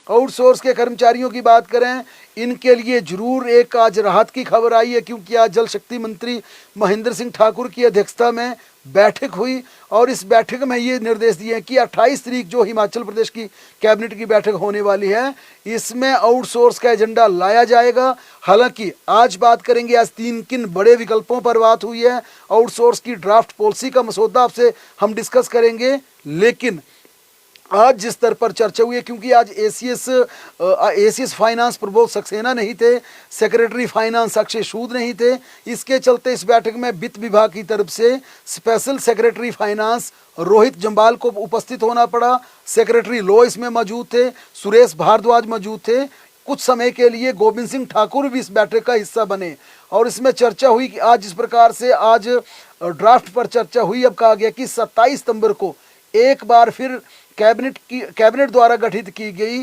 Outsource के कर्मचारियों की बात करें, इनके लिए जरूर एक आज राहत की खबर आई है, क्योंकि आज जल शक्ति मंत्री महेंद्र सिंह ठाकुर की अध्यक्षता में बैठक हुई और इस बैठक में ये निर्देश दिए हैं कि 28 तारीख जो हिमाचल प्रदेश की कैबिनेट की बैठक होने वाली है, इसमें आउटसोर्स का एजेंडा लाया जाएगा। हालांकि आज बात करेंगे, आज किन बड़े विकल्पों पर बात हुई है, आउटसोर्स की ड्राफ्ट पॉलिसी का मसौदा आपसे हम डिस्कस करेंगे। लेकिन आज जिस स्तर पर चर्चा हुई है, क्योंकि आज एसीएस फाइनेंस प्रबोध सक्सेना नहीं थे, सेक्रेटरी फाइनेंस अक्षय सूद नहीं थे, इसके चलते इस बैठक में वित्त विभाग की तरफ से special secretary finance Rohit Jambal को उपस्थित होना पड़ा। सेक्रेटरी लॉ इसमें मौजूद थे, सुरेश भारद्वाज मौजूद थे, कुछ समय के लिए गोविंद सिंह ठाकुर भी इस बैठक का हिस्सा बने। और इसमें चर्चा हुई कि आज जिस प्रकार से आज ड्राफ्ट पर चर्चा हुई, अब कहा गया कि 27 सितंबर को एक बार फिर कैबिनेट द्वारा गठित की गई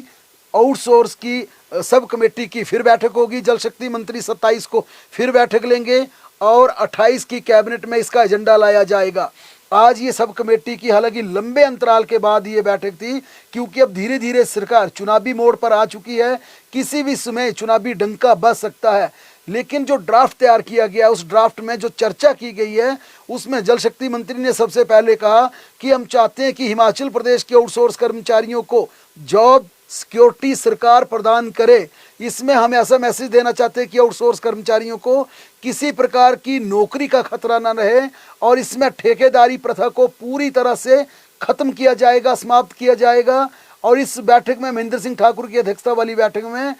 आउटसोर्स की सब कमेटी की फिर बैठक होगी। जल शक्ति मंत्री 27 को फिर बैठक लेंगे और 28 की कैबिनेट में इसका एजेंडा लाया जाएगा। आज ये सब कमेटी की हालांकि लंबे अंतराल के बाद ये बैठक थी, क्योंकि अब धीरे धीरे सरकार चुनावी मोड़ पर आ चुकी है, किसी भी समय चुनावी डंका बज सकता है। लेकिन जो ड्राफ्ट तैयार किया गया, उस ड्राफ्ट में जो चर्चा की गई है, उसमें जल शक्ति मंत्री ने सबसे पहले कहा कि हम चाहते हैं कि हिमाचल प्रदेश के आउटसोर्स कर्मचारियों को जॉब सिक्योरिटी सरकार प्रदान करे। इसमें हम ऐसा मैसेज देना चाहते हैं कि आउटसोर्स कर्मचारियों को किसी प्रकार की नौकरी का खतरा न रहे और इसमें ठेकेदारी प्रथा को पूरी तरह से खत्म किया जाएगा, समाप्त किया जाएगा। और इस बैठक में महेंद्र सिंह ठाकुर की अध्यक्षता वाली बैठक में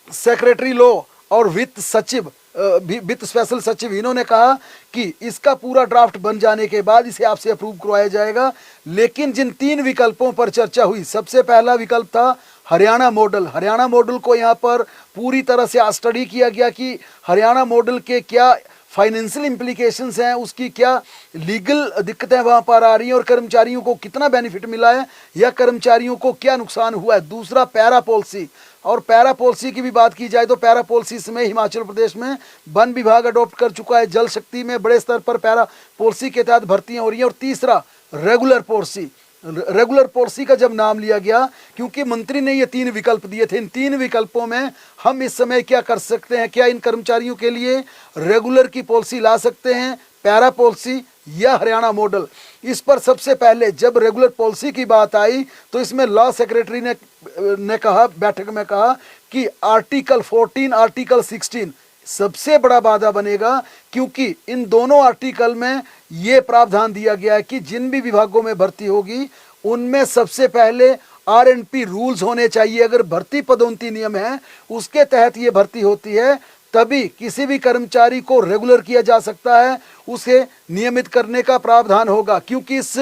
सेक्रेटरी लॉ और वित्त सचिव, वित्त स्पेशल सचिव, इन्होंने कहा कि इसका पूरा ड्राफ्ट बन जाने के बाद इसे आपसे अप्रूव करवाया जाएगा। लेकिन जिन 3 विकल्पों पर चर्चा हुई, सबसे पहला विकल्प था हरियाणा मॉडल। हरियाणा मॉडल को यहाँ पर पूरी तरह से स्टडी किया गया कि हरियाणा मॉडल के क्या फाइनेंशियल इम्प्लीकेशंस हैं, उसकी क्या लीगल दिक्कतें वहाँ पर आ रही हैं और कर्मचारियों को कितना बेनिफिट मिला है या कर्मचारियों को क्या नुकसान हुआ है। दूसरा पैरा पॉलिसी, और पैरा पॉलिसी की भी बात की जाए तो पैरा पॉलिसी में हिमाचल प्रदेश में वन विभाग अडॉप्ट कर चुका है, जल शक्ति में बड़े स्तर पर पैरा पॉलिसी के तहत भर्तियां हो रही हैं। और तीसरा रेगुलर पॉलिसी। रेगुलर पॉलिसी का जब नाम लिया गया, क्योंकि मंत्री ने ये 3 विकल्प दिए थे, इन 3 विकल्पों में हम इस समय क्या कर सकते हैं, क्या इन कर्मचारियों के लिए रेगुलर की पॉलिसी ला सकते हैं, पैरा पॉलिसी या हरियाणा मॉडल। इस पर सबसे पहले जब रेगुलर पॉलिसी की बात आई तो इसमें लॉ सेक्रेटरी ने कहा, बैठक में कहा कि आर्टिकल 14 आर्टिकल 16 सबसे बड़ा बाधा बनेगा, क्योंकि इन दोनों आर्टिकल में ये प्रावधान दिया गया है कि जिन भी विभागों में भर्ती होगी उनमें सबसे पहले RNP रूल्स होने चाहिए। अगर भर्ती पदोन्नति नियम है उसके तहत ये भर्ती होती है, तभी किसी भी कर्मचारी को रेगुलर किया जा सकता है, उसे नियमित करने का प्रावधान होगा। क्योंकि इस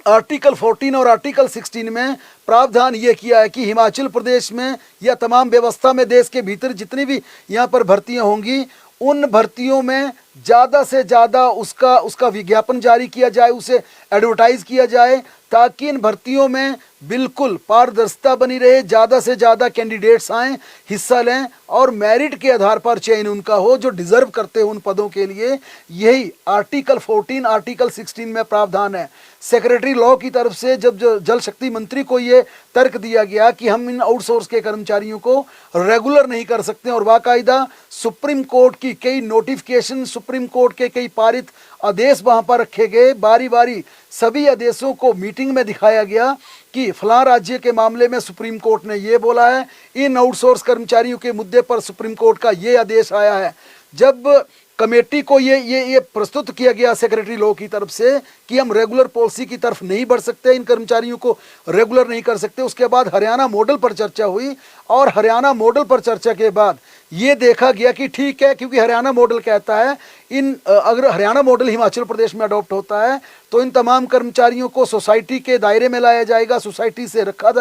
आर्टिकल 14 और आर्टिकल 16 में प्रावधान ये किया है कि हिमाचल प्रदेश में या तमाम व्यवस्था में देश के भीतर जितनी भी यहाँ पर भर्तियाँ होंगी, उन भर्तियों में ज़्यादा से ज़्यादा उसका विज्ञापन जारी किया जाए, उसे एडवर्टाइज किया जाए, ताकि इन भर्तियों में बिल्कुल पारदर्शिता बनी रहे, ज़्यादा से ज़्यादा कैंडिडेट्स आएँ, हिस्सा लें और मेरिट के आधार पर चयन उनका हो जो डिज़र्व करते हो उन पदों के लिए। यही आर्टिकल 14 आर्टिकल 16 में प्रावधान है। सेक्रेटरी लॉ की तरफ से जब जल शक्ति मंत्री को ये तर्क दिया गया कि हम इन आउटसोर्स के कर्मचारियों को रेगुलर नहीं कर सकते, और बाकायदा सुप्रीम कोर्ट की कई नोटिफिकेशन, सुप्रीम कोर्ट के कई पारित आदेश वहाँ पर रखे गए, बारी बारी सभी आदेशों को मीटिंग में दिखाया गया कि फलां राज्य के मामले में सुप्रीम कोर्ट ने ये बोला है, इन आउटसोर्स कर्मचारियों के मुद्दे पर सुप्रीम कोर्ट का ये आदेश आया है। जब कमेटी को ये प्रस्तुत किया गया सेक्रेटरी लॉ की तरफ से कि हम रेगुलर पॉलिसी की तरफ नहीं बढ़ सकते, इन कर्मचारियों को रेगुलर नहीं कर सकते, उसके बाद हरियाणा मॉडल पर चर्चा हुई और हरियाणा मॉडल पर चर्चा के बाद ये देखा गया कि ठीक है, क्योंकि हरियाणा मॉडल कहता है अगर हरियाणा मॉडल हिमाचल प्रदेश में अडॉप्ट होता है तो इन तमाम कर्मचारियों को सोसाइटी के दायरे में लाया जाएगा, सोसाइटी से रखा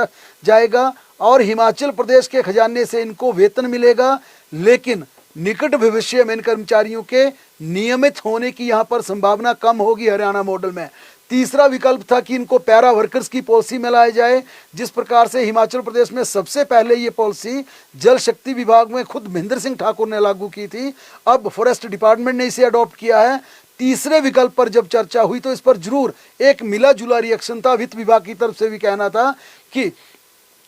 जाएगा और हिमाचल प्रदेश के खजाने से इनको वेतन मिलेगा। लेकिन निकट भविष्य में इन कर्मचारियों के नियमित होने की यहाँ पर संभावना कम होगी हरियाणा मॉडल में। तीसरा विकल्प था कि इनको पैरा वर्कर्स की पॉलिसी में लाया जाए, जिस प्रकार से हिमाचल प्रदेश में सबसे पहले ये पॉलिसी जल शक्ति विभाग में खुद महेंद्र सिंह ठाकुर ने लागू की थी, अब फॉरेस्ट डिपार्टमेंट ने इसे अडॉप्ट किया है। तीसरे विकल्प पर जब चर्चा हुई तो इस पर जरूर एक मिला जुला रिएक्शन था, वित्त विभाग की तरफ से भी कहना था कि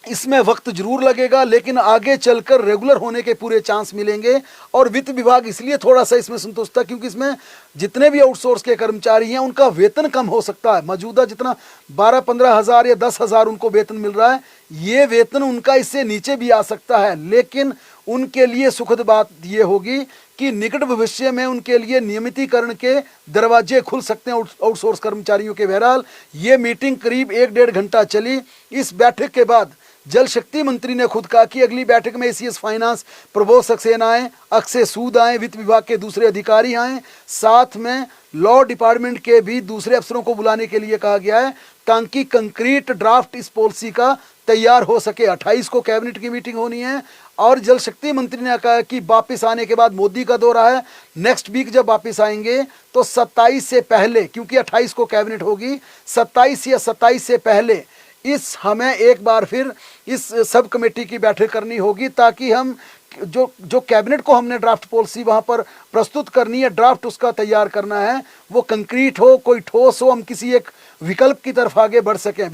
इसमें वक्त जरूर लगेगा, लेकिन आगे चलकर रेगुलर होने के पूरे चांस मिलेंगे। और वित्त विभाग इसलिए थोड़ा सा इसमें संतुष्ट था क्योंकि इसमें जितने भी आउटसोर्स के कर्मचारी हैं उनका वेतन कम हो सकता है। मौजूदा जितना 12-15 हज़ार या 10 हज़ार उनको वेतन मिल रहा है, ये वेतन उनका इससे नीचे भी आ सकता है। लेकिन उनके लिए सुखद बात ये होगी कि निकट भविष्य में उनके लिए नियमितीकरण के दरवाजे खुल सकते हैं आउटसोर्स कर्मचारियों के। बहरहाल ये मीटिंग करीब 1-1.5 घंटा चली। इस बैठक के बाद जल शक्ति मंत्री ने खुद कहा कि अगली बैठक में एसीएस फाइनेंस, प्रबोध सक्सेना आए, अक्षय सूद आए, वित्त विभाग के दूसरे अधिकारी आए, साथ में लॉ डिपार्टमेंट के भी दूसरे अफसरों को बुलाने के लिए कहा गया है ताकि कंक्रीट ड्राफ्ट इस पॉलिसी का तैयार हो सके। 28 को कैबिनेट की मीटिंग होनी है। और जल शक्ति मंत्री ने कहा कि वापस आने के बाद मोदी का दौरा है, नेक्स्ट वीक जब वापस आएंगे तो 27 से पहले, क्योंकि 28 को कैबिनेट होगी, 27 या 27 से पहले हमें एक बार फिर इस सब कमेटी की बैठक करनी होगी ताकि हम जो कैबिनेट को हमने ड्राफ्ट पॉलिसी वहां पर प्रस्तुत करनी है, ड्राफ्ट उसका तैयार करना है, वो कंक्रीट हो, कोई ठोस हो, हम किसी एक विकल्प की तरफ आगे बढ़ सकें।